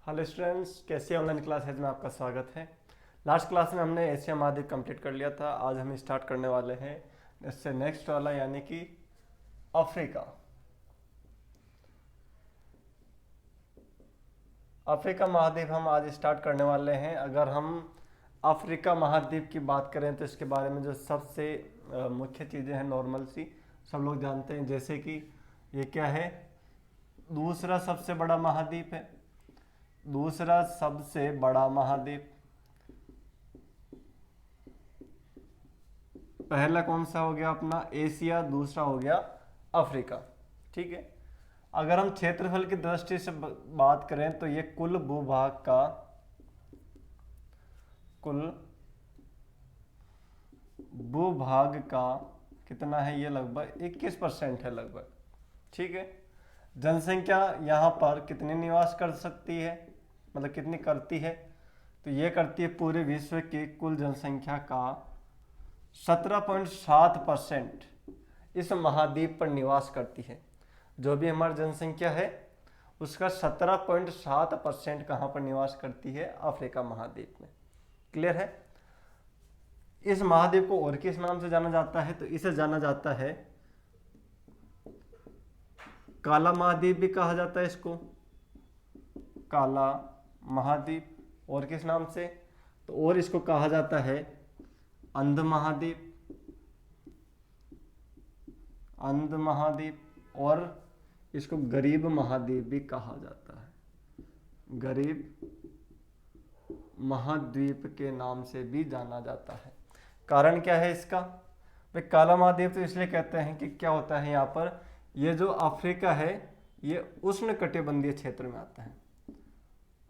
Hello students, कैसे online classes में आपका स्वागत है। लास्ट क्लास में हमने एशिया महाद्वीप कंप्लीट कर लिया था। आज हम स्टार्ट करने वाले हैं इससे नेक्स्ट वाला, यानी कि अफ्रीका। अफ्रीका महाद्वीप हम आज स्टार्ट करने वाले हैं। अगर हम अफ्रीका महाद्वीप की बात करें तो इसके बारे में जो सबसे मुख्य चीज़ें हैं नॉर्मल सी सब लोग जानते हैं, जैसे कि ये क्या है, दूसरा सबसे बड़ा महाद्वीप है। दूसरा सबसे बड़ा महाद्वीप। पहला कौन सा हो गया अपना एशिया, दूसरा हो गया अफ्रीका। ठीक है। अगर हम क्षेत्रफल की दृष्टि से बात करें तो ये कुल भूभाग का कितना है, ये लगभग 21% है लगभग। ठीक है। जनसंख्या यहाँ पर कितनी निवास कर सकती है, मतलब कितनी करती है, तो ये करती है पूरे विश्व की कुल जनसंख्या का 17.7% इस महाद्वीप पर निवास करती है। जो भी हमारी जनसंख्या है उसका 17.7% कहाँ पर निवास करती है, अफ्रीका महाद्वीप में। क्लियर है। इस महाद्वीप को और किस नाम से जाना जाता है, तो इसे जाना जाता है काला महाद्वीप भी कहा जाता है इसको, काला महाद्वीप। और किस नाम से, तो और इसको कहा जाता है अंध महाद्वीप, अंध महाद्वीप। और इसको गरीब महाद्वीप भी कहा जाता है, गरीब महाद्वीप के नाम से भी जाना जाता है। कारण क्या है इसका, भाई काला महाद्वीप तो इसलिए कहते हैं कि क्या होता है यहाँ पर, ये जो अफ्रीका है ये उष्ण कटिबंधीय क्षेत्र में आता है,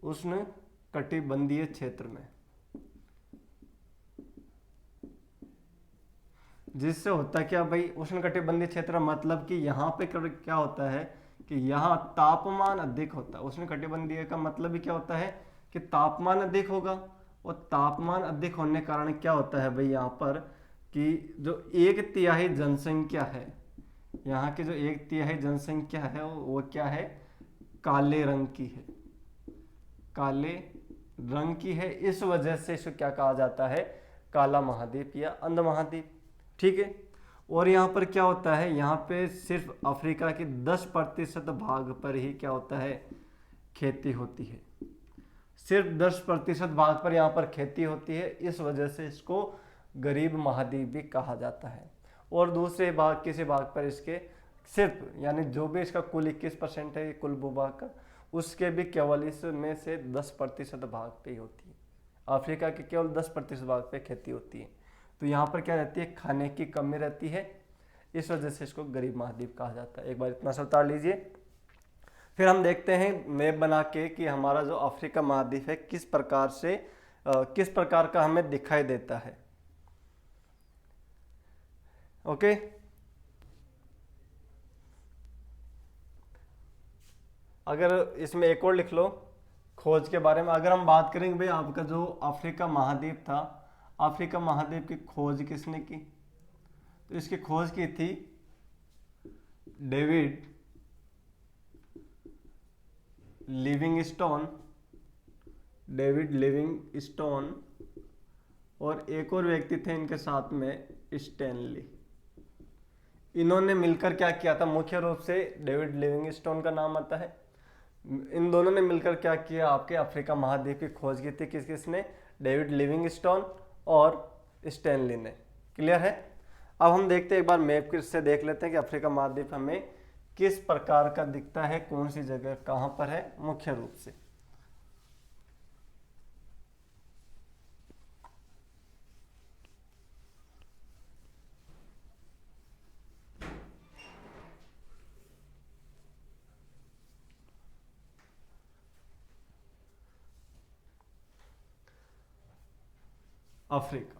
उष्ण कटिबंधीय क्षेत्र में, जिससे होता क्या भाई, उष्ण कटिबंधीय क्षेत्र मतलब कि यहाँ पे क्या होता है कि यहाँ तापमान अधिक होता है। उष्ण कटिबंधीय का मतलब भी क्या होता है कि तापमान अधिक होगा, और तापमान अधिक होने के कारण क्या होता है भाई यहाँ पर कि जो 1/3 जनसंख्या है, यहाँ की जो 1/3 जनसंख्या है वो क्या है, काले रंग की है, काले रंग की है। इस वजह से इसको क्या कहा जाता है, काला महाद्वीप या अंध महाद्वीप। ठीक है। और यहाँ पर क्या होता है, यहाँ पे सिर्फ अफ्रीका के 10% भाग पर ही क्या होता है, खेती होती है। सिर्फ 10% भाग पर यहाँ पर खेती होती है, इस वजह से इसको गरीब महाद्वीप भी कहा जाता है। और दूसरे भाग, किसी भाग पर इसके सिर्फ, यानी जो भी इसका कुल 21% है कुल भूभाग का, उसके भी केवल इसमें से 10% भाग पे ही होती है। अफ्रीका के केवल 10% भाग पे खेती होती है। तो यहाँ पर क्या रहती है, खाने की कमी रहती है, इस वजह से इसको गरीब महाद्वीप कहा जाता है। एक बार इतना सा उतार लीजिए। फिर हम देखते हैं मैप बना के कि हमारा जो अफ्रीका महाद्वीप है किस प्रकार से किस प्रकार का हमें दिखाई देता है। ओके। अगर इसमें एक और लिख लो खोज के बारे में। अगर हम बात करेंगे भाई आपका जो अफ्रीका महाद्वीप था, अफ्रीका महाद्वीप की खोज किसने की, तो इसकी खोज की थी डेविड लिविंगस्टोन, डेविड लिविंगस्टोन। और एक और व्यक्ति थे इनके साथ में, स्टैनली। इन्होंने मिलकर क्या किया था, मुख्य रूप से डेविड लिविंगस्टोन का नाम आता है। इन दोनों ने मिलकर क्या किया, आपके अफ्रीका महाद्वीप की खोज की थी। किस किसने, डेविड लिविंगस्टोन और स्टैनली ने। क्लियर है। अब हम देखते हैं, एक बार मैप से देख लेते हैं कि अफ्रीका महाद्वीप हमें किस प्रकार का दिखता है, कौन सी जगह कहां पर है मुख्य रूप से। अफ्रीका,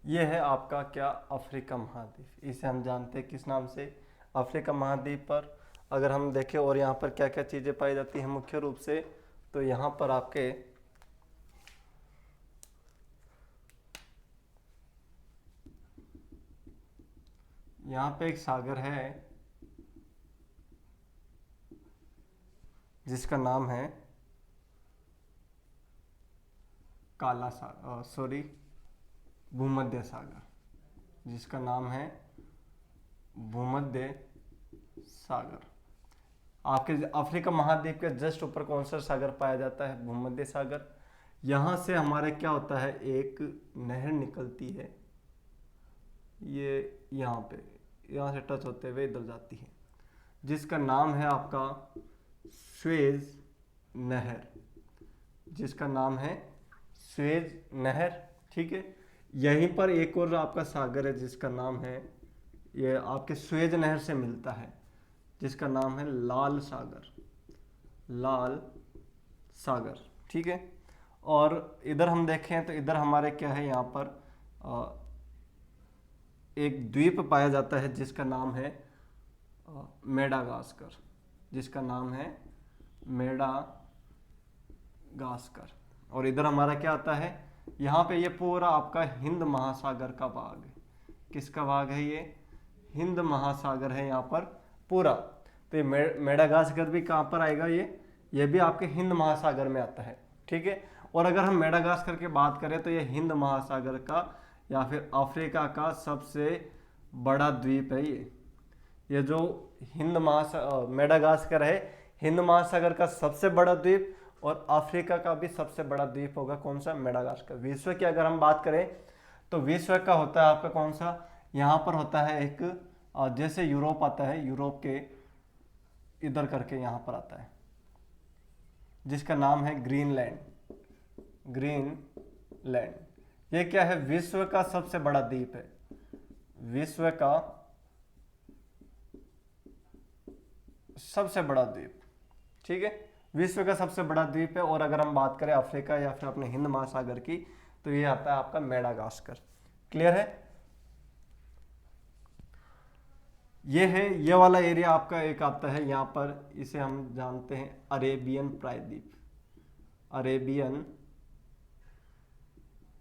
ये है आपका क्या, अफ्रीका महाद्वीप। इसे हम जानते हैं किस नाम से, अफ्रीका महाद्वीप पर। अगर हम देखें और यहाँ पर क्या क्या चीज़ें पाई जाती हैं मुख्य रूप से, तो यहाँ पर आपके यहाँ पे एक सागर है जिसका नाम है काला सागर, सॉरी, भूमध्य सागर, जिसका नाम है भूमध्य सागर। आपके अफ्रीका महाद्वीप के जस्ट ऊपर कौन सा सागर पाया जाता है, भूमध्य सागर। यहाँ से हमारे क्या होता है, एक नहर निकलती है, ये यहाँ पे, यहाँ से टच होते हुए इधर जाती है, जिसका नाम है आपका स्वेज नहर, जिसका नाम है स्वेज नहर। ठीक है, यहीं पर एक और आपका सागर है जिसका नाम है, ये आपके स्वेज नहर से मिलता है, जिसका नाम है लाल सागर, लाल सागर। ठीक है, और इधर हम देखें तो इधर हमारे क्या है, यहाँ पर एक द्वीप पाया जाता है जिसका नाम है मेडागास्कर, जिसका नाम है मेडागास्कर। और इधर हमारा क्या आता है, यहाँ पे ये पूरा आपका हिंद महासागर का भाग है। किसका भाग है ये, हिंद महासागर है यहाँ पर पूरा। तो ये मेडागास्कर भी कहाँ पर आएगा, ये भी आपके हिंद महासागर में आता है। ठीक है, और अगर हम मेडागास्कर की बात करें तो ये हिंद महासागर का या फिर अफ्रीका का सबसे बड़ा द्वीप है ये जो हिंद मेडागास्कर है, हिंद महासागर का सबसे बड़ा द्वीप, और अफ्रीका का भी सबसे बड़ा द्वीप होगा कौन सा, मेडागास्कर। विश्व की अगर हम बात करें तो विश्व का होता है आपका कौन सा, यहाँ पर होता है एक, जैसे यूरोप आता है, यूरोप के इधर करके यहाँ पर आता है, जिसका नाम है ग्रीनलैंड, ग्रीनलैंड। ये क्या है, विश्व का सबसे बड़ा द्वीप है, विश्व का सबसे बड़ा द्वीप। ठीक है, विश्व का सबसे बड़ा द्वीप है। और अगर हम बात करें अफ्रीका या फिर अपने हिंद महासागर की, तो ये आता है आपका मेडागास्कर। क्लियर है, ये है, ये वाला एरिया आपका एक आता है यहाँ पर, इसे हम जानते हैं अरेबियन प्रायद्वीप, अरेबियन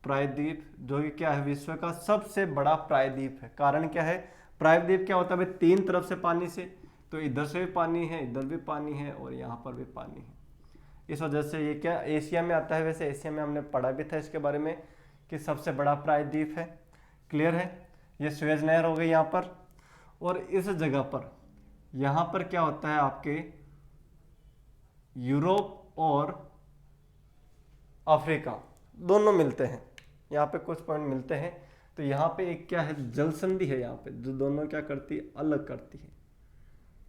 प्रायद्वीप, जो कि क्या है, विश्व का सबसे बड़ा प्रायद्वीप है। कारण क्या है, प्रायद्वीप क्या होता है भाई, तीन तरफ से पानी से, तो इधर से भी पानी है, इधर भी पानी है, और यहाँ पर भी पानी है। इस वजह से ये क्या एशिया में आता है। वैसे एशिया में हमने पढ़ा भी था इसके बारे में कि सबसे बड़ा प्रायद्वीप है। क्लियर है, ये स्वेज नहर हो गई यहाँ पर। और इस जगह पर यहाँ पर क्या होता है, आपके यूरोप और अफ्रीका दोनों मिलते हैं, यहाँ पे कुछ पॉइंट मिलते हैं। तो यहाँ पे एक क्या है, जल संधि है यहाँ पे, जो दोनों क्या करती है, अलग करती है।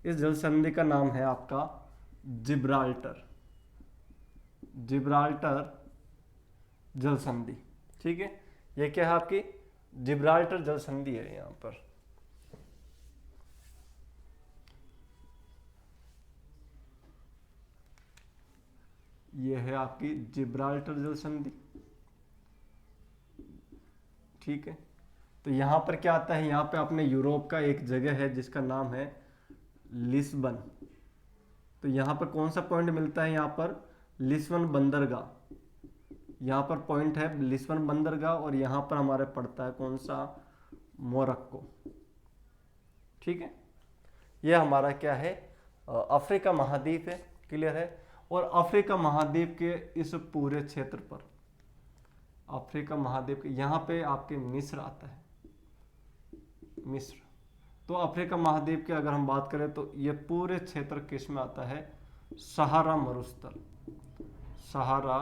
इस जल संधि का नाम है आपका जिब्राल्टर, जिब्राल्टर जल संधि। ठीक है, ये क्या है आपकी जिब्राल्टर जल संधि है यहाँ पर। ये है आपकी जिब्राल्टर जल संधि। ठीक है, तो यहाँ पर क्या आता है, यहाँ पे अपने यूरोप का एक जगह है जिसका नाम है लिस्बन। तो यहाँ पर कौन सा पॉइंट मिलता है, यहाँ पर लिस्बन बंदरगाह, यहाँ पर पॉइंट है लिस्बन बंदरगाह, और यहाँ पर हमारे पड़ता है कौन सा, मोरक्को। ठीक है, ये हमारा क्या है, अफ्रीका महाद्वीप है। क्लियर है, और अफ्रीका महाद्वीप के इस पूरे क्षेत्र पर, अफ्रीका महाद्वीप के यहाँ पे आपके मिस्र आता है, मिस्र। तो अफ्रीका महाद्वीप की अगर हम बात करें तो ये पूरे क्षेत्र किस में आता है, सहारा मरुस्थल, सहारा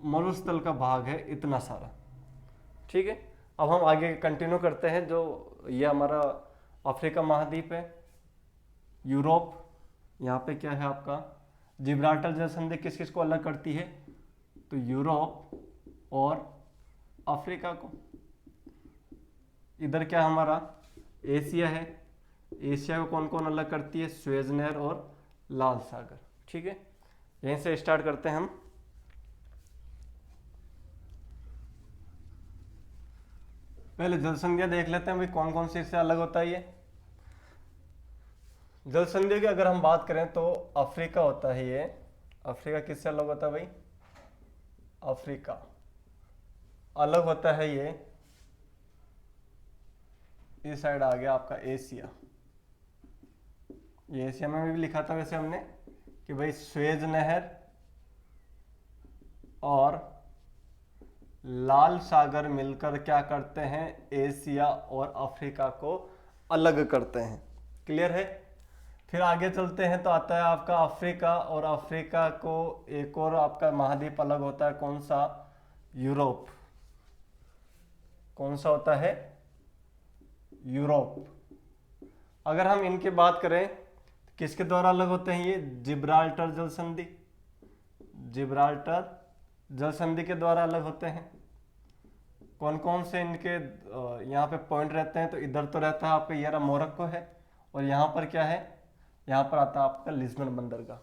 मरुस्थल का भाग है इतना सारा। ठीक है, अब हम आगे कंटिन्यू करते हैं। जो ये हमारा अफ्रीका महाद्वीप है, यूरोप, यहाँ पे क्या है आपका जिब्राल्टर जल संधि किस किस को अलग करती है, तो यूरोप और अफ्रीका को। इधर क्या हमारा एशिया है, एशिया को कौन कौन अलग करती है, स्वेज नहर और लाल सागर। ठीक है, यहीं से स्टार्ट करते हैं हम। पहले जल संधियां देख लेते हैं भाई कौन कौन सी इससे अलग होता है ये। जल संधियों की अगर हम बात करें तो अफ्रीका होता है ये। अफ्रीका किससे अलग होता है भाई? अफ्रीका अलग होता है ये। इस साइड आ गया आपका एशिया। ये एशिया में भी लिखा था वैसे हमने कि भाई स्वेज नहर और लाल सागर मिलकर क्या करते हैं? एशिया और अफ्रीका को अलग करते हैं। क्लियर है? फिर आगे चलते हैं तो आता है आपका अफ्रीका, और अफ्रीका को एक और आपका महाद्वीप अलग होता है। कौन सा? यूरोप। कौन सा होता है? यूरोप। अगर हम इनकी बात करें तो किसके द्वारा अलग होते हैं ये? जिब्राल्टर जल संधि। जिब्राल्टर जल संधि के द्वारा अलग होते हैं। कौन कौन से इनके यहाँ पे पॉइंट रहते हैं? तो इधर तो रहता है आपका ये रहा मोरक्को है, और यहाँ पर क्या है? यहाँ पर आता है आपका लिस्बन बंदरगाह।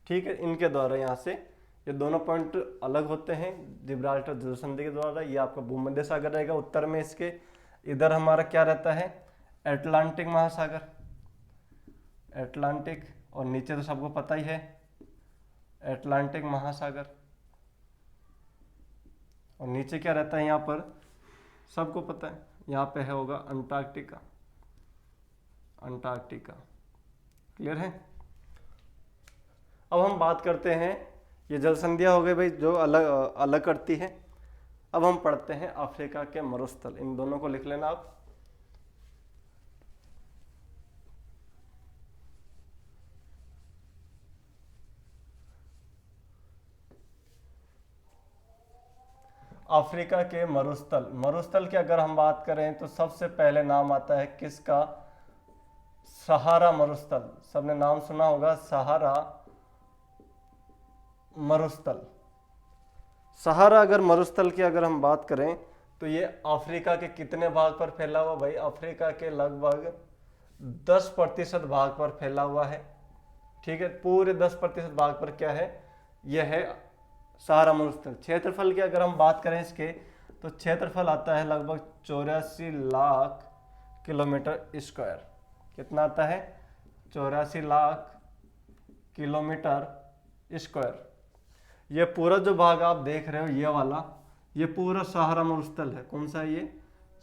ठीक है, इनके द्वारा यहाँ से ये दोनों पॉइंट अलग होते हैं जिब्राल्टर जल संधि के द्वारा। ये आपका भूमध्य सागर रहेगा उत्तर में इसके। इधर हमारा क्या रहता है? एटलांटिक महासागर। एटलांटिक, और नीचे तो सबको पता ही है एटलांटिक महासागर। और नीचे क्या रहता है यहाँ पर? सबको पता है, यहाँ पे है होगा अंटार्कटिका। अंटार्कटिका। क्लियर है? अब हम बात करते हैं, ये जल संधियां हो गई भाई जो अलग अलग करती है। अब हम पढ़ते हैं अफ्रीका के मरुस्थल। इन दोनों को लिख लेना आप। अफ्रीका के मरुस्थल। मरुस्थल की अगर हम बात करें तो सबसे पहले नाम आता है किसका? सहारा मरुस्थल। सबने नाम सुना होगा, सहारा मरुस्थल। सहारा अगर मरुस्थल की अगर हम बात करें तो ये अफ्रीका के कितने भाग पर फैला हुआ भाई? अफ्रीका के लगभग 10% भाग पर फैला हुआ है। ठीक है, पूरे 10% भाग पर क्या है? यह है सहारा मरुस्थल। क्षेत्रफल की अगर हम बात करें इसके तो क्षेत्रफल आता है लगभग 84 लाख किलोमीटर स्क्वायर। कितना आता है? 84 लाख किलोमीटर स्क्वायर। ये पूरा जो भाग आप देख रहे हो ये वाला, ये पूरा सहारा मरुस्थल है। कौन सा है ये?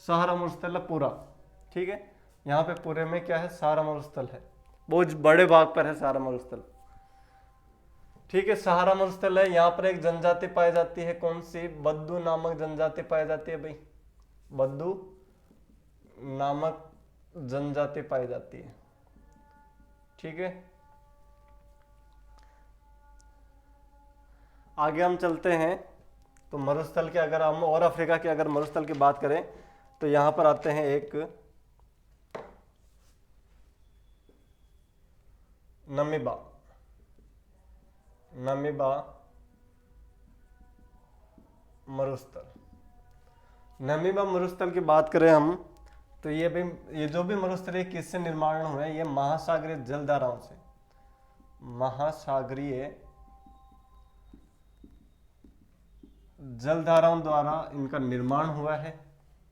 सहारा मरुस्थल है पूरा। ठीक है, यहाँ पे पूरे में क्या है? सहारा मरुस्थल है। बहुत बड़े भाग पर है सहारा मरुस्थल। ठीक है, सहारा मरुस्थल है। यहाँ पर एक जनजाति पाई जाती है। कौन सी? बद्दू नामक जनजाति पाई जाती है भाई। बद्दू नामक जनजाति पाई जाती है। ठीक है, आगे हम चलते हैं तो मरुस्थल के अगर हम और अफ्रीका के अगर मरुस्थल की बात करें तो यहां पर आते हैं एक नमीबा। नमीबा मरुस्थल। नमीबा मरुस्थल की बात करें हम तो ये जो भी मरुस्थल है किससे निर्माण हुए? ये महासागरीय जलधाराओं से। महासागरीय जलधाराओं द्वारा इनका निर्माण हुआ है।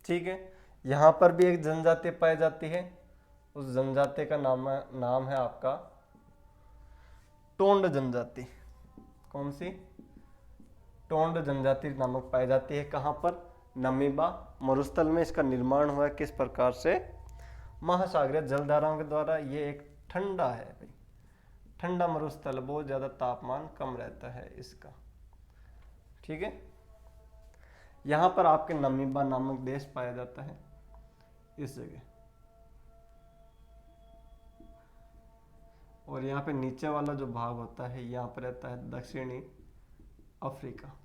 ठीक है, यहां पर भी एक जनजाति पाई जाती है। उस जनजाति का नाम है आपका टोंड जनजाति। कौन सी? टोंड जनजाति नामक पाई जाती है। कहां पर? नमीबा मरुस्थल में इसका निर्माण हुआ है। किस प्रकार से? महासागरीय जलधाराओं के द्वारा। ये एक ठंडा है भाई, ठंडा मरुस्थल, बहुत ज्यादा तापमान कम रहता है इसका। ठीक है, यहां पर आपके नमीबा नामक देश पाया जाता है इस जगह। और यहाँ पे नीचे वाला जो भाग होता है यहाँ पर रहता है दक्षिणी अफ्रीका।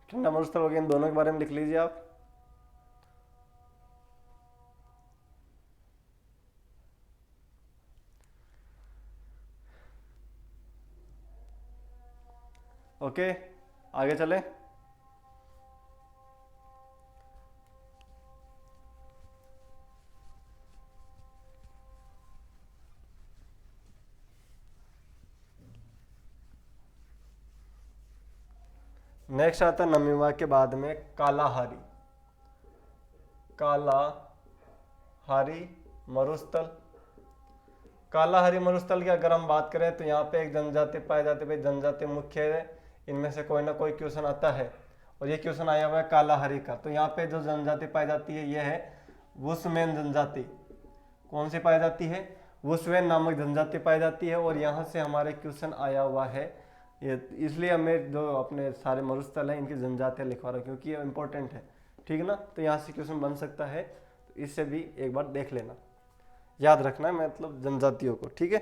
ठंडा मरुस्थल हो गया। इन दोनों के बारे में लिख लीजिए आप। ओके, आगे चले। नेक्स्ट आता है नमीबा के बाद में कालाहारी। कालाहारी मरुस्थल। कालाहारी मरुस्थल की अगर हम बात करें तो यहाँ पे एक जनजाति पाई जाती है। भाई जनजाति मुख्य है, इनमें से कोई ना कोई क्वेश्चन आता है और ये क्वेश्चन आया हुआ है कालाहारी का। तो यहाँ पे जो जनजाति पाई जाती है ये है वुसमैन जनजाति। कौन सी पाई जाती है? वुसमैन नामक जनजाति पाई जाती है। और यहाँ से हमारे क्वेश्चन आया हुआ है ये, इसलिए हमें जो अपने सारे मरुस्थल हैं इनकी जनजातियाँ लिखवा रहा हूँ क्योंकि ये इंपॉर्टेंट है, ठीक है ना। तो यहाँ से क्वेश्चन बन सकता है, तो इससे भी एक बार देख लेना, याद रखना है मतलब जनजातियों को, ठीक है।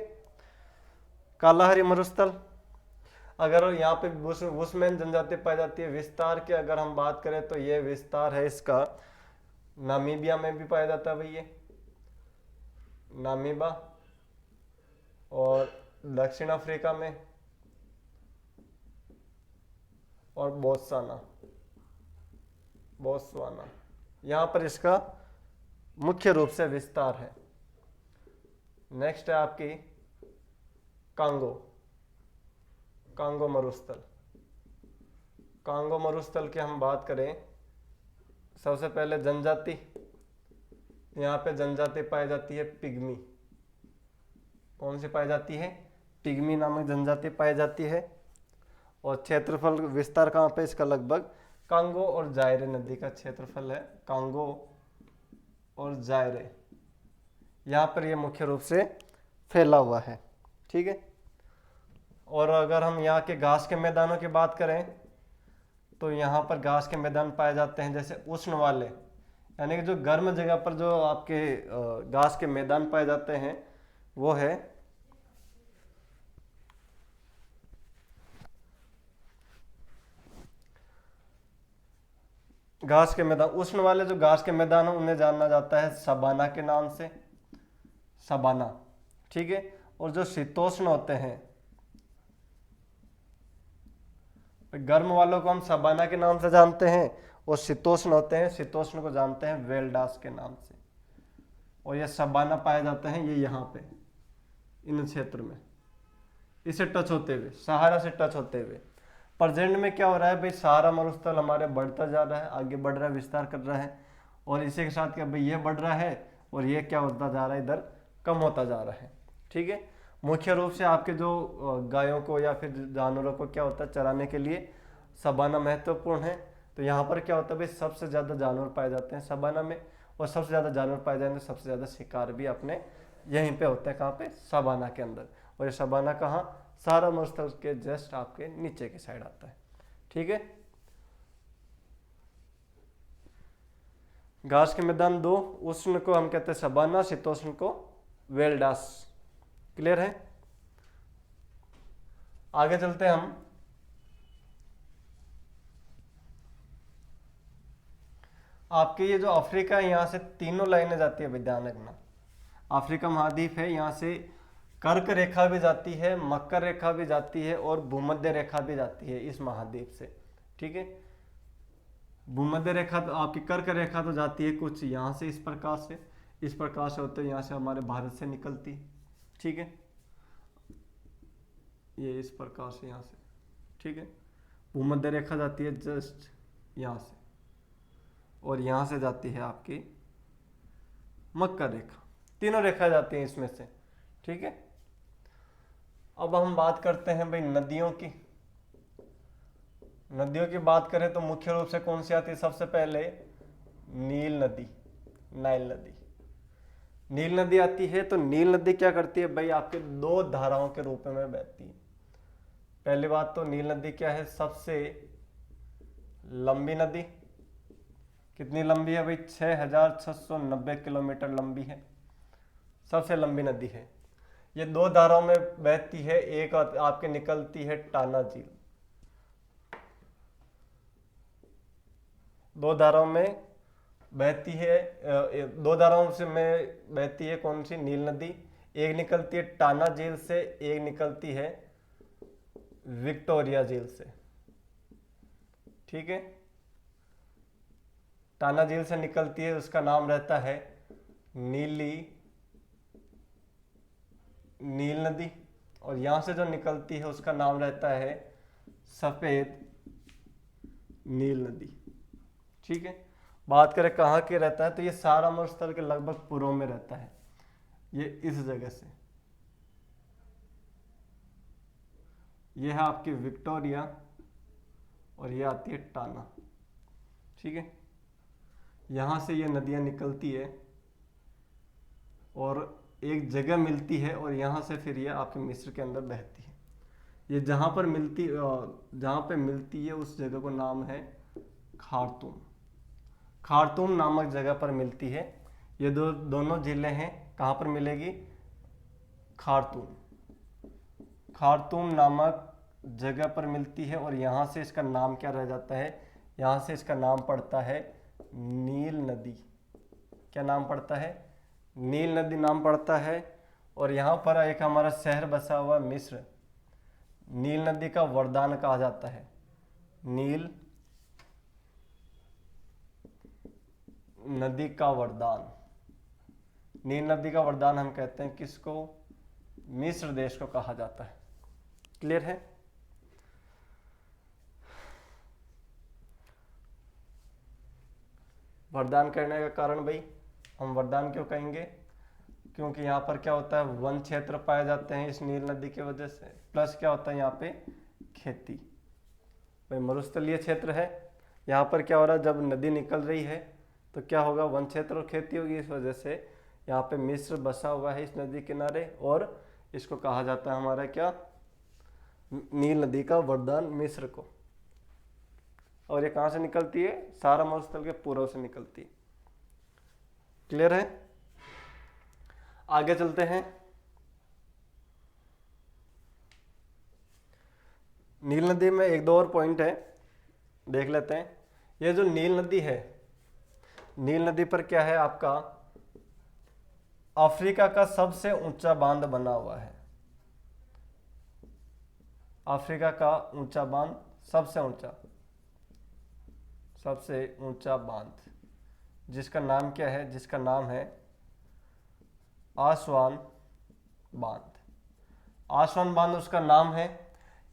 कालाहारी मरुस्थल, अगर यहाँ पे वुसमैन जनजाति पाई जाती है। विस्तार की अगर हम बात करें तो ये विस्तार है इसका नामीबिया में भी पाया जाता है भाई, ये नामीबा, और दक्षिण अफ्रीका में, और बोत्सवाना यहाँ पर इसका मुख्य रूप से विस्तार है। नेक्स्ट है आपकी कांगो मरुस्थल। कांगो मरुस्थल की हम बात करें, सबसे पहले जनजाति, यहाँ पे जनजाति पाई जाती है पिग्मी। कौन सी पाई जाती है? पिग्मी नामक जनजाति पाई जाती है। और क्षेत्रफल विस्तार कहाँ पे इसका? लगभग कांगो और जायरे नदी का क्षेत्रफल है, कांगो और जायरे, यहाँ पर ये मुख्य रूप से फैला हुआ है, ठीक है। और अगर हम यहाँ के घास के मैदानों की बात करें तो यहाँ पर घास के मैदान पाए जाते हैं जैसे उष्ण वाले, यानी कि जो गर्म जगह पर जो आपके घास के मैदान पाए जाते हैं वो है घास के मैदान। उष्ण वाले जो घास के मैदान है उन्हें जाना जाता है सबाना के नाम से, सबाना, ठीक है। और जो शीतोष्ण होते हैं, गर्म वालों को हम सबाना के नाम से जानते हैं, और शीतोष्ण होते हैं, शीतोष्ण को जानते हैं वेल्डास के नाम से। और ये सबाना पाए जाते हैं ये यहाँ पे इन क्षेत्र में, इसे टच होते हुए, सहारा से टच होते हुए। प्रेजेंट में क्या हो रहा है भाई, सहारा मरुस्थल हमारे बढ़ता जा रहा है, आगे बढ़ रहा है, विस्तार कर रहा है। और इसी के साथ क्या भाई, ये बढ़ रहा है और ये क्या होता जा रहा है, इधर कम होता जा रहा है, ठीक है। मुख्य रूप से आपके जो गायों को या फिर जानवरों को क्या होता है, चराने के लिए सबाना महत्वपूर्ण है। तो यहाँ पर क्या होता है भाई, सबसे ज़्यादा जानवर पाए जाते हैं सबाना में, और सबसे ज़्यादा जानवर पाए जाएंगे तो सबसे ज़्यादा शिकार भी अपने यहीं पे होते हैं, कहाँ पे, सबाना के अंदर। और ये सबाना कहाँ, सहारा मरुस्थल के जस्ट आपके नीचे की साइड आता है, ठीक है। घास के मैदान दो, उष्ण को हम कहते हैं सबाना, शीतोष्ण को वेल्डास। क्लियर है? आगे चलते हैं हम। आपके ये जो अफ्रीका है यहाँ से तीनों लाइनें जाती है, ध्यान रखना। अफ्रीका महाद्वीप है, यहाँ से कर्क रेखा भी जाती है, मकर रेखा भी जाती है, और भूमध्य रेखा भी जाती है इस महाद्वीप से, ठीक है। भूमध्य रेखा तो आपकी कर्क रेखा तो जाती है कुछ यहाँ से, इस प्रकार से होते यहाँ से हमारे भारत से निकलती, ठीक है। ये इस प्रकार से यहाँ से, ठीक है। भूमध्य रेखा जाती है जस्ट यहाँ से, और यहाँ से जाती है आपकी मकर रेखा। तीनों रेखा जाती हैं इसमें से, ठीक है। अब हम बात करते हैं भाई नदियों की। नदियों की बात करें तो मुख्य रूप से कौन सी आती है? सबसे पहले नील नदी, नाइल नदी। नील नदी आती है। तो नील नदी क्या करती है भाई, आपके दो धाराओं के रूप में बहती है। पहली बात तो नील नदी क्या है, सबसे लंबी नदी। कितनी लंबी है भाई? 6,690 किलोमीटर लंबी है, सबसे लंबी नदी है। ये दो धाराओं में बहती है। एक आपके निकलती है टाना झील, दो धाराओं में बहती है, दो धाराओं से में बहती है कौन सी? नील नदी। एक निकलती है टाना झील से, एक निकलती है विक्टोरिया झील से, ठीक है। टाना झील से निकलती है, उसका नाम रहता है नील नदी। और यहां से जो निकलती है उसका नाम रहता है सफेद नील नदी। ठीक है, बात करें कहाँ के रहता है तो ये सारा मरुस्थल के लगभग पूर्व में रहता है, ये इस जगह से। ये है आपकी विक्टोरिया और ये आती है टाना। ठीक है, यहाँ से ये नदियाँ निकलती है और एक जगह मिलती है और यहाँ से फिर ये आपके मिस्र के अंदर बहती है। ये जहाँ पे मिलती है उस जगह को नाम है खार्तूम। खार्तूम नामक जगह पर मिलती है। ये दोनों जिले हैं, कहाँ पर मिलेगी? खार्तूम। खार्तूम नामक जगह पर मिलती है और यहाँ से इसका नाम क्या रह जाता है? यहाँ से इसका नाम पड़ता है नील नदी। क्या नाम पड़ता है? नील नदी नाम पड़ता है। और यहाँ पर एक हमारा शहर बसा हुआ मिस्र, नील नदी का वरदान कहा जाता है। नील नदी का वरदान, नील नदी का वरदान हम कहते हैं किसको? मिस्र देश को कहा जाता है। क्लियर है? वरदान करने का कारण भाई, हम वरदान क्यों कहेंगे? क्योंकि यहाँ पर क्या होता है, वन क्षेत्र पाए जाते हैं इस नील नदी की वजह से, प्लस क्या होता है यहाँ पे खेती। भाई मरुस्थलीय क्षेत्र है, यहाँ पर क्या हो रहा है, जब नदी निकल रही है तो क्या होगा, वन क्षेत्र और खेती होगी। इस वजह से यहाँ पे मिस्र बसा हुआ है इस नदी किनारे और इसको कहा जाता है हमारा क्या? नील नदी का वरदान मिस्र को। और ये कहाँ से निकलती है? सारा मरुस्थल के पूर्व से निकलती है। क्लियर है? आगे चलते हैं। नील नदी में एक दो और पॉइंट है, देख लेते हैं। ये जो नील नदी है, नील नदी पर क्या है आपका? अफ्रीका का सबसे ऊंचा बांध बना हुआ है। अफ्रीका का ऊंचा बांध, सबसे ऊंचा बांध, जिसका नाम क्या है? जिसका नाम है आसवान बांध। आसवान बांध उसका नाम है।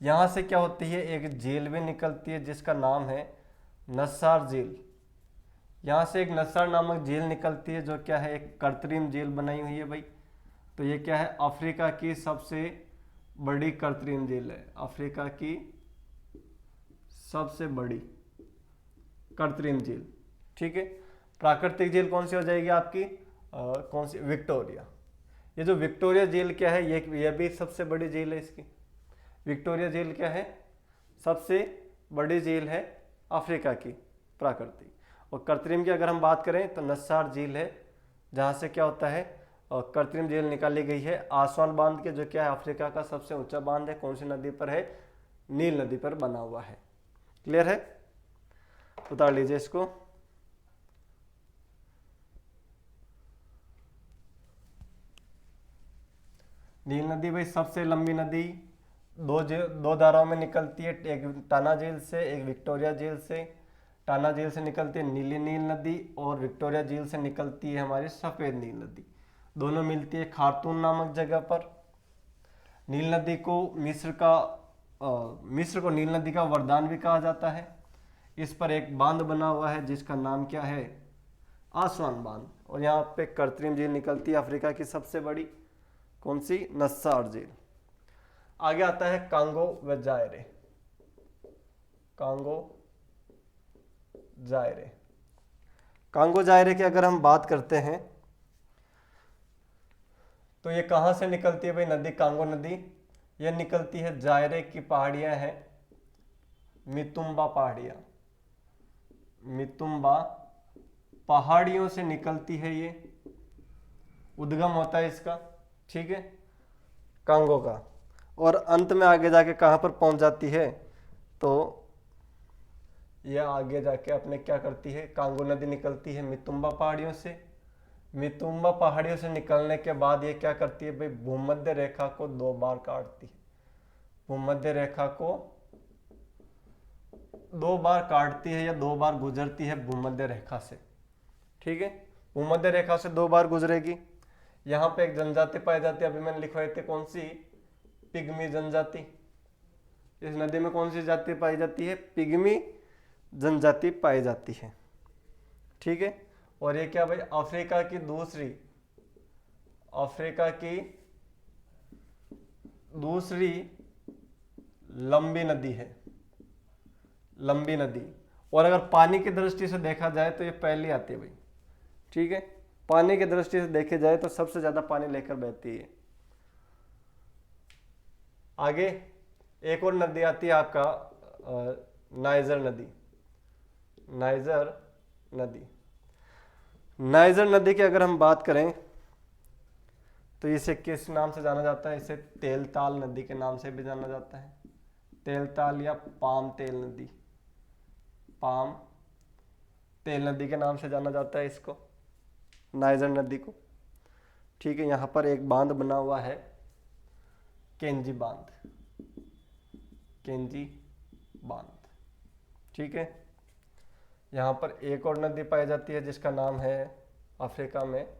यहाँ से क्या होती है, एक झील भी निकलती है जिसका नाम है नस्सार झील। यहाँ से एक नस्सार नामक झील निकलती है जो क्या है, एक कृत्रिम झील बनाई हुई है भाई। तो ये क्या है, अफ्रीका की सबसे बड़ी कृत्रिम झील है। अफ्रीका की सबसे बड़ी कृत्रिम झील। ठीक है, प्राकृतिक झील कौन सी हो जाएगी आपकी? कौन सी? विक्टोरिया। ये जो विक्टोरिया झील क्या है, ये भी सबसे बड़ी झील है इसकी। विक्टोरिया झील क्या है? सबसे बड़ी झील है अफ्रीका की प्राकृतिक। और कृत्रिम की अगर हम बात करें तो नस्सार झील है, जहाँ से क्या होता है, कृत्रिम झील निकाली गई है आसवान बांध के, जो क्या है अफ्रीका का सबसे ऊंचा बांध है। कौन सी नदी पर है? नील नदी पर बना हुआ है। क्लियर है? उतार लीजिए इसको। नील नदी भाई सबसे लंबी नदी, दो धाराओं में निकलती है, एक टाना झील से, एक विक्टोरिया झील से। टाना झील से निकलती है नीली नील नदी और विक्टोरिया झील से निकलती है हमारी सफेद नील नदी। दोनों मिलती है खार्तूम नामक जगह पर। नील नदी को मिस्र को नील नदी का वरदान भी कहा जाता है। इस पर एक बांध बना हुआ है जिसका नाम क्या है? आसवान बांध। और यहाँ पे कृत्रिम झील निकलती है अफ्रीका की सबसे बड़ी, कौन सी? नस्सार झील। आगे आता है कांगो व जायरे। कांगो जायरे। कांगो जायरे की अगर हम बात करते हैं तो ये कहाँ से निकलती है भाई नदी? कांगो नदी ये निकलती है, जायरे की पहाड़ियां हैं, मितुम्बा पहाड़ियां, मितुम्बा पहाड़ियों से निकलती है। ये उद्गम होता है इसका, ठीक है, कांगो का। और अंत में आगे जाके कहाँ पर पहुंच जाती है? तो यह आगे जाके अपने क्या करती है, कांगो नदी निकलती है मितुम्बा पहाड़ियों से। मितुम्बा पहाड़ियों से निकलने के बाद ये क्या करती है भाई? भूमध्य रेखा को 2 बार काटती है। भूमध्य रेखा को 2 बार काटती है या 2 बार गुजरती है भूमध्य रेखा से। ठीक है, भूमध्य रेखा से 2 बार गुजरेगी। यहाँ पे एक जनजाति पाई जाती है, अभी मैंने लिखवाई थी, कौन सी? पिग्मी जनजाति। इस नदी में कौन सी जाति पाई जाती है? पिग्मी जनजाति पाई जाती है। ठीक है, और ये क्या भाई, अफ्रीका की दूसरी लंबी नदी है, लंबी नदी। और अगर पानी की दृष्टि से देखा जाए तो ये पहली आती है भाई। ठीक है, पानी की दृष्टि से देखे जाए तो सबसे ज्यादा पानी लेकर बहती है। आगे एक और नदी आती है आपका नाइजर नदी। नाइजर नदी, नाइजर नदी की अगर हम बात करें तो इसे किस नाम से जाना जाता है? इसे तेलताल नदी के नाम से भी जाना जाता है। तेलताल या पाम तेल नदी, पाम तेल नदी के नाम से जाना जाता है इसको, नाइजर नदी को। ठीक है, यहाँ पर एक बांध बना हुआ है, केंजी बांध, केंजी बांध। ठीक है, यहाँ पर एक और नदी पाई जाती है जिसका नाम है अफ्रीका में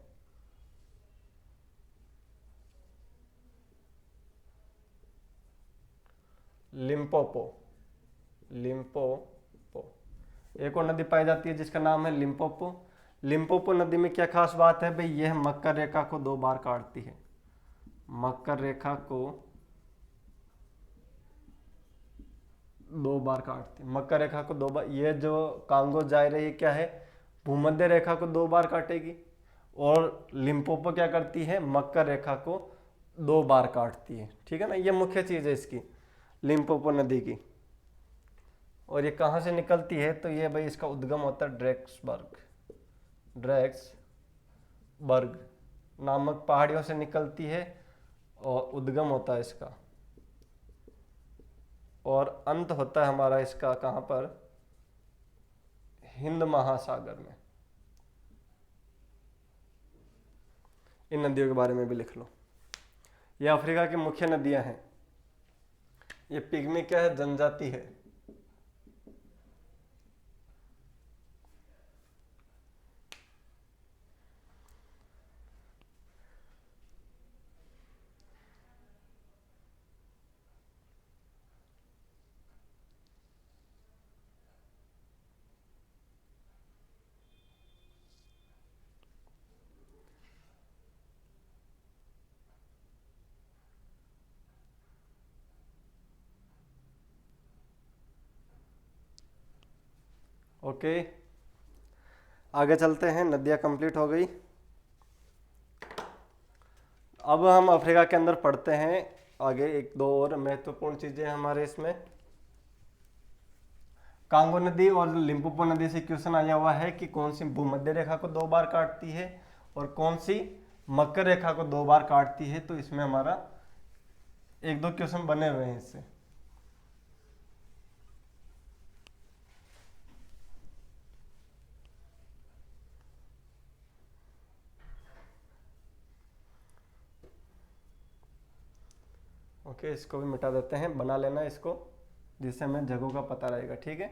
लिम्पोपो। लिम्पोपो एक और नदी पाई जाती है जिसका नाम है लिम्पोपो। लिम्पोपो नदी में क्या खास बात है भाई, यह मकर रेखा को 2 बार काटती है। मकर रेखा को 2 बार काटती है, मकर रेखा को 2 बार। ये जो कांगो जा रही है क्या है, भूमध्य रेखा को 2 बार काटेगी। और लिम्पोपो क्या करती है, मकर रेखा को 2 बार काटती है। ठीक है ना, ये मुख्य चीज है इसकी, लिम्पोपो नदी की। और ये कहाँ से निकलती है, तो ये भाई इसका उद्गम होता है ड्रेक्सबर्ग नामक पहाड़ियों से निकलती है और उद्गम होता है इसका, और अंत होता है हमारा इसका कहाँ पर, हिंद महासागर में। इन नदियों के बारे में भी लिख लो। ये अफ्रीका की मुख्य नदियां हैं। ये पिग्मी क्या है, जनजाति है। ओके, आगे चलते हैं। नदियां कंप्लीट हो गई। अब हम अफ्रीका के अंदर पढ़ते हैं आगे एक दो और महत्वपूर्ण चीजें हमारे इसमें। कांगो नदी और लिम्पोपो नदी से क्वेश्चन आया हुआ है कि कौन सी भूमध्य रेखा को 2 बार काटती है और कौन सी मकर रेखा को 2 बार काटती है। तो इसमें हमारा एक दो क्वेश्चन बने हुए हैं इससे। ओके, इसको भी मिटा देते हैं, बना लेना इसको, जिससे हमें जगहों का पता रहेगा। ठीक है,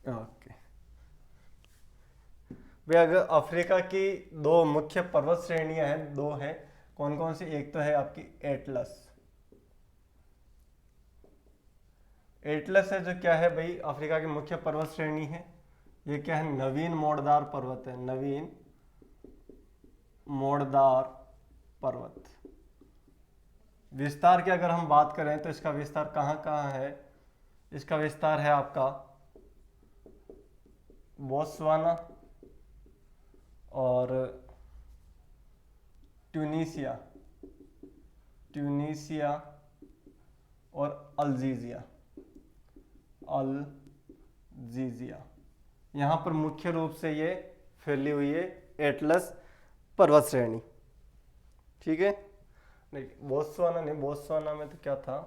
ओके भैया। अगर अफ्रीका की 2 मुख्य पर्वत श्रेणियां हैं, 2 हैं, कौन कौन सी? एक तो है आपकी एटलस। एटलस है जो क्या है भाई, अफ्रीका की मुख्य पर्वत श्रेणी है। ये क्या है, नवीन मोड़दार पर्वत है, नवीन मोड़दार पर्वत। विस्तार की अगर हम बात करें तो इसका विस्तार कहाँ कहाँ है? इसका विस्तार है आपका बोत्सवाना और ट्यूनीसिया और अल्जीजिया। यहाँ पर मुख्य रूप से ये फैली हुई है एटलस पर्वत श्रेणी। ठीक है, नहीं बोत्सवाना नहीं, बोत्सवाना में तो क्या था,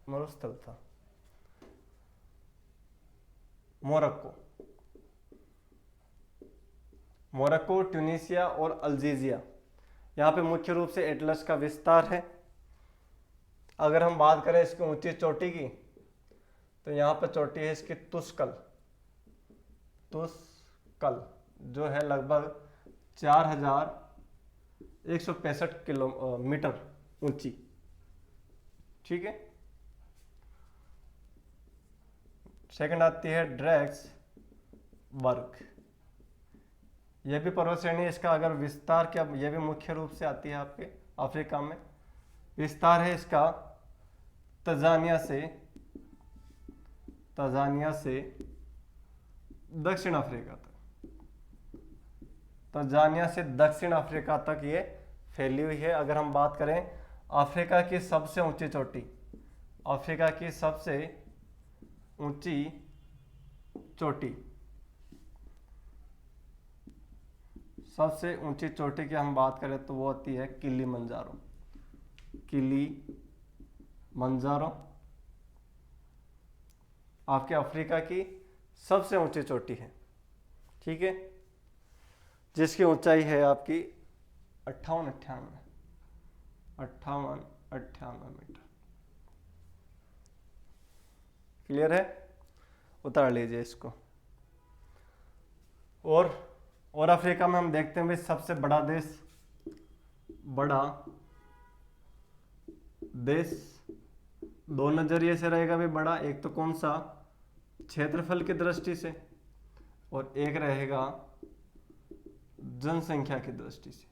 मरुस्थल था। मोरक्को, ट्यूनीसिया और अल्जीजिया, यहाँ पे मुख्य रूप से एटलस का विस्तार है। अगर हम बात करें इसकी ऊंची चोटी की, तो यहाँ पर चोटी है इसकी तुस्कल, तुस्कल जो है लगभग 4165 किलोमीटर ऊंची। ठीक है। सेकंड आती है ड्रैक्सबर्ग। यह भी पर्वत श्रेणी, इसका अगर विस्तार क्या, यह भी मुख्य रूप से आती है आपके अफ्रीका में। विस्तार है इसका तंजानिया से दक्षिण अफ्रीका तक, तंजानिया से दक्षिण अफ्रीका तक ये फैली हुई है। अगर हम बात करें अफ्रीका की सबसे ऊंची चोटी, अफ्रीका की सबसे ऊंची चोटी, सबसे ऊंची चोटी की हम बात करें तो वो होती है किलिमंजारो। किलिमंजारो आपके अफ्रीका की सबसे ऊंची चोटी है। ठीक है, जिसकी ऊंचाई है आपकी 58 मीटर। क्लियर है, उतार लीजिए इसको। और अफ्रीका में हम देखते हैं भाई सबसे बड़ा देश दो नजरिए से रहेगा भाई बड़ा। एक तो कौन सा, क्षेत्रफल की दृष्टि से, और एक रहेगा जनसंख्या की दृष्टि से।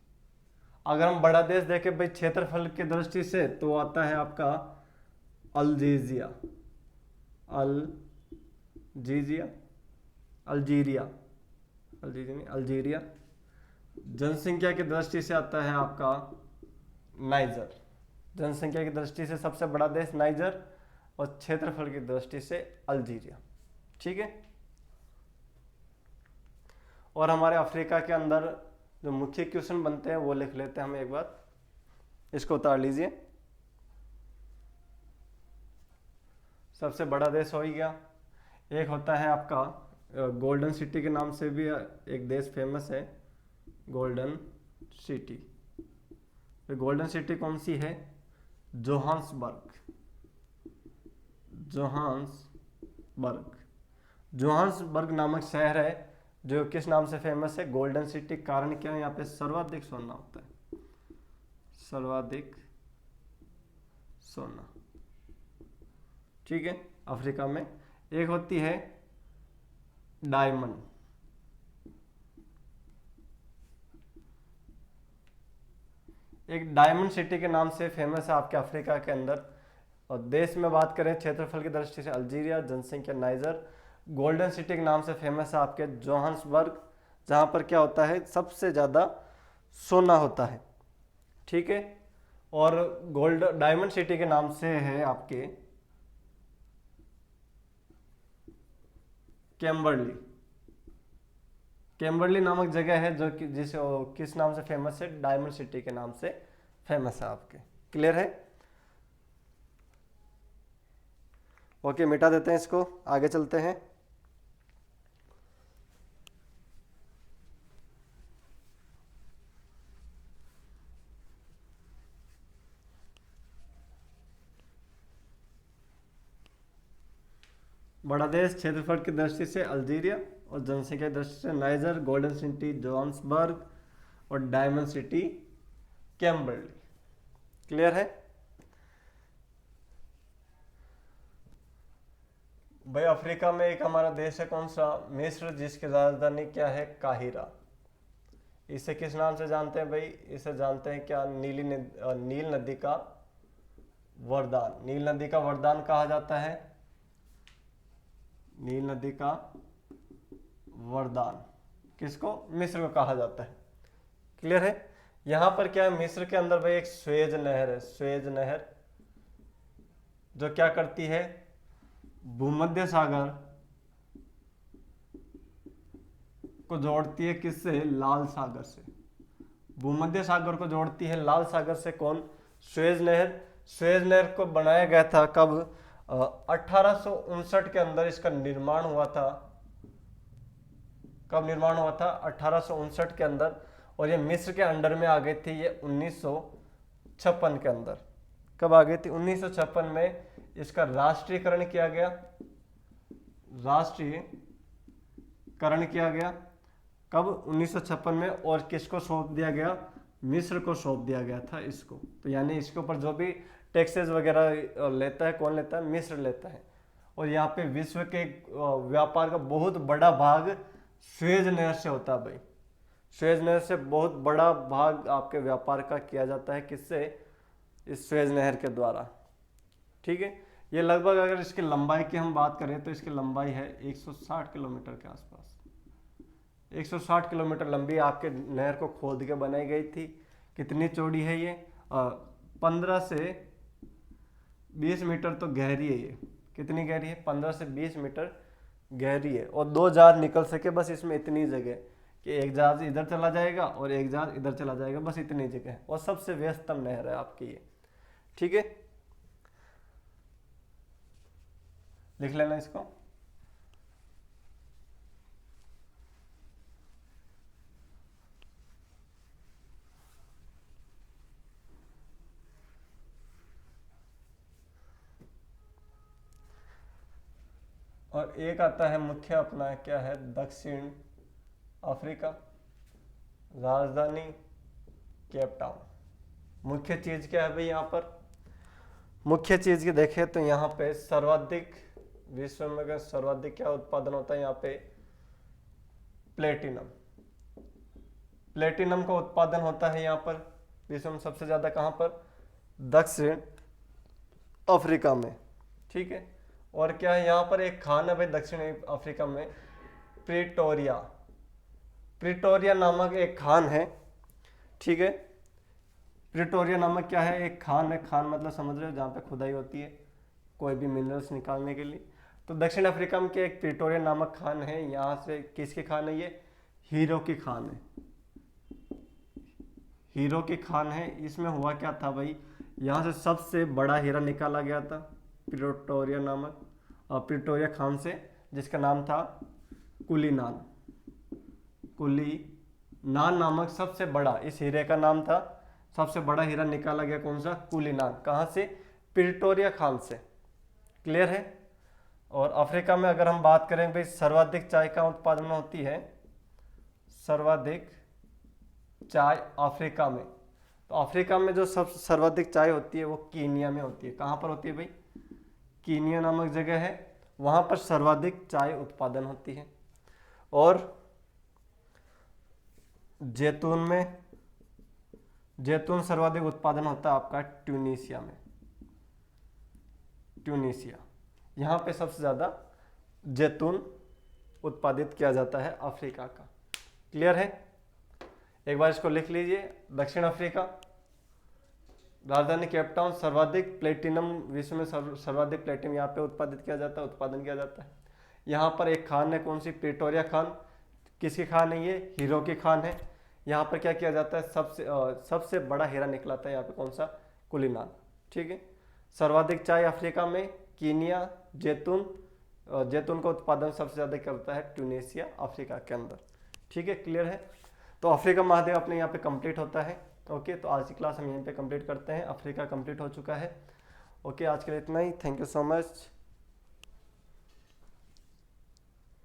अगर हम बड़ा देश देखें भाई क्षेत्रफल की दृष्टि से, तो आता है आपका अल्जीरिया। जनसंख्या की दृष्टि से आता है आपका नाइजर। जनसंख्या की दृष्टि से सबसे बड़ा देश नाइजर, और क्षेत्रफल की दृष्टि से अल्जीरिया। ठीक है। और हमारे अफ्रीका के अंदर जो मुख्य क्वेश्चन बनते हैं वो लिख लेते हैं हम एक बार, इसको उतार लीजिए। सबसे बड़ा देश हो ही गया। एक होता है आपका गोल्डन सिटी के नाम से भी एक देश फेमस है, गोल्डन सिटी। तो गोल्डन सिटी कौन सी है, जोहान्सबर्ग नामक शहर है, जो किस नाम से फेमस है, गोल्डन सिटी। कारण क्या है, यहाँ पे सर्वाधिक सोना होता है, सर्वाधिक सोना। ठीक है। अफ्रीका में एक होती है डायमंड, एक डायमंड सिटी के नाम से फेमस है आपके अफ्रीका के अंदर। और देश में बात करें क्षेत्रफल की दृष्टि से अल्जीरिया, जनसंख्या नाइजर। गोल्डन सिटी के नाम से फेमस है आपके जोहान्सबर्ग, जहां पर क्या होता है, सबसे ज्यादा सोना होता है। ठीक है। और डायमंड सिटी के नाम से है आपके कैम्बरली नामक जगह है, जो कि जिसे किस नाम से फेमस है, डायमंड सिटी के नाम से फेमस है आपके। क्लियर है। ओके, मिटा देते हैं इसको, आगे चलते हैं। बड़ा देश क्षेत्रफल की दृष्टि से अल्जीरिया, और जनसंख्या की दृष्टि से नाइजर, गोल्डन सिटी जोहान्सबर्ग, और डायमंड सिटी कैम्बरली। क्लियर है भाई। अफ्रीका में एक हमारा देश है कौन सा, मिस्र, जिसकी राजधानी क्या है, काहिरा। इसे किस नाम से जानते हैं भाई, इसे जानते हैं क्या, नील नदी का वरदान। नील नदी का वरदान कहा जाता है, नील नदी का वरदान किसको, मिस्र को कहा जाता है। क्लियर है। यहां पर क्या है, मिस्र के अंदर भाई एक स्वेज नहर है, स्वेज नहर, जो क्या करती है, भूमध्य सागर को जोड़ती है किससे, लाल सागर से। भूमध्य सागर को जोड़ती है लाल सागर से कौन, स्वेज नहर। स्वेज नहर को बनाया गया था कब, 1859 के अंदर इसका निर्माण हुआ था। कब निर्माण हुआ था, 1859 के अंदर। और ये मिस्र के अंडर में आ गई थी ये 1956 के अंदर। कब आ गई थी? 1956 में इसका राष्ट्रीयकरण किया गया। राष्ट्रीयकरण किया गया कब? 1956 में। और किसको सौंप दिया गया? मिस्र को सौंप दिया गया था इसको। तो यानी इसके ऊपर जो भी टैक्सेस वगैरह लेता है, कौन लेता है? मिस्र लेता है। और यहाँ पे विश्व के व्यापार का बहुत बड़ा भाग सुएज नहर से होता है भाई। सुएज नहर से बहुत बड़ा भाग आपके व्यापार का किया जाता है। किससे? इस सुएज नहर के द्वारा। ठीक है, ये लगभग अगर इसकी लंबाई की हम बात करें तो इसकी लंबाई है 160 किलोमीटर के आसपास। 160 किलोमीटर लंबी आपके नहर को खोद के बनाई गई थी। कितनी चौड़ी है ये? 15 से 20 मीटर तो गहरी है ये। कितनी गहरी है? 15 से 20 मीटर गहरी है। और 2 जहाज निकल सके बस इसमें इतनी जगह कि एक जहाज इधर चला जाएगा और एक जहाज इधर चला जाएगा, बस इतनी जगह है। और सबसे व्यस्तम नहर है आपकी ये। ठीक है, लिख लेना इसको। और एक आता है मुख्य अपना, क्या है? दक्षिण अफ्रीका, राजधानी केप टाउन। मुख्य चीज क्या है भाई यहाँ पर? मुख्य चीज की देखें तो यहाँ पे सर्वाधिक, विश्व में अगर सर्वाधिक क्या उत्पादन होता है यहाँ पे? प्लेटिनम। प्लेटिनम का उत्पादन होता है यहाँ पर विश्व में सबसे ज्यादा। कहाँ पर? दक्षिण अफ्रीका में। ठीक है, और क्या है यहाँ पर? एक खान है भाई दक्षिण अफ्रीका में, प्रिटोरिया। प्रिटोरिया नामक एक खान है। ठीक है, प्रिटोरिया नामक क्या है? एक खान है। खान मतलब समझ रहे हो, जहाँ पे खुदाई होती है कोई भी मिनरल्स निकालने के लिए। तो दक्षिण अफ्रीका में के एक प्रिटोरिया नामक खान है। यहाँ से किसकी खान है ये? हीरो की खान है। हीरो की खान है। इसमें हुआ क्या था भाई? यहाँ से सबसे बड़ा हीरा निकाला गया था प्रिटोरिया नामक, प्रिटोरिया खान से, जिसका नाम था कुलीनान। कुलीनान नामक सबसे बड़ा, इस हीरे का नाम था, सबसे बड़ा हीरा निकाला गया कौन सा? कुलीनान। कहाँ से? प्रिटोरिया खान से। क्लियर है? और अफ्रीका में अगर हम बात करें भाई, सर्वाधिक चाय का उत्पादन होती है, सर्वाधिक चाय अफ्रीका में। तो अफ्रीका में जो सब सर्वाधिक चाय होती है वो कीनिया में होती है। कहाँ पर होती है भाई? कीनिया नामक जगह है, वहां पर सर्वाधिक चाय उत्पादन होती है। और जैतून में, जैतून सर्वाधिक उत्पादन होता है आपका ट्यूनीशिया में। ट्यूनीशिया, यहाँ पे सबसे ज्यादा जैतून उत्पादित किया जाता है अफ्रीका का। क्लियर है? एक बार इसको लिख लीजिए। दक्षिण अफ्रीका, राजधानी केप टाउन, सर्वाधिक प्लेटिनम, विश्व में सर्वाधिक प्लेटिनम यहाँ पे उत्पादित किया जाता है, उत्पादन किया जाता है। यहाँ पर एक खान है, कौन सी? प्रिटोरिया खान। किसकी खान है ये? हीरो की खान है। यहाँ पर क्या किया जाता है? सबसे बड़ा हीरा निकला था यहाँ पे, कौन सा? कुलीनान। ठीक है, सर्वाधिक चाय अफ्रीका में, कीनिया, जैतून। जैतून का उत्पादन सबसे ज्यादा करता है ट्यूनीशिया, अफ्रीका के अंदर। ठीक है, क्लियर है? तो अफ्रीका महादेव अपने यहाँ पे कंप्लीट होता है। ओके, तो आज की क्लास हम यहीं पे कंप्लीट करते हैं। अफ्रीका कंप्लीट हो चुका है। ओके, आज के लिए इतना ही। Thank you so much.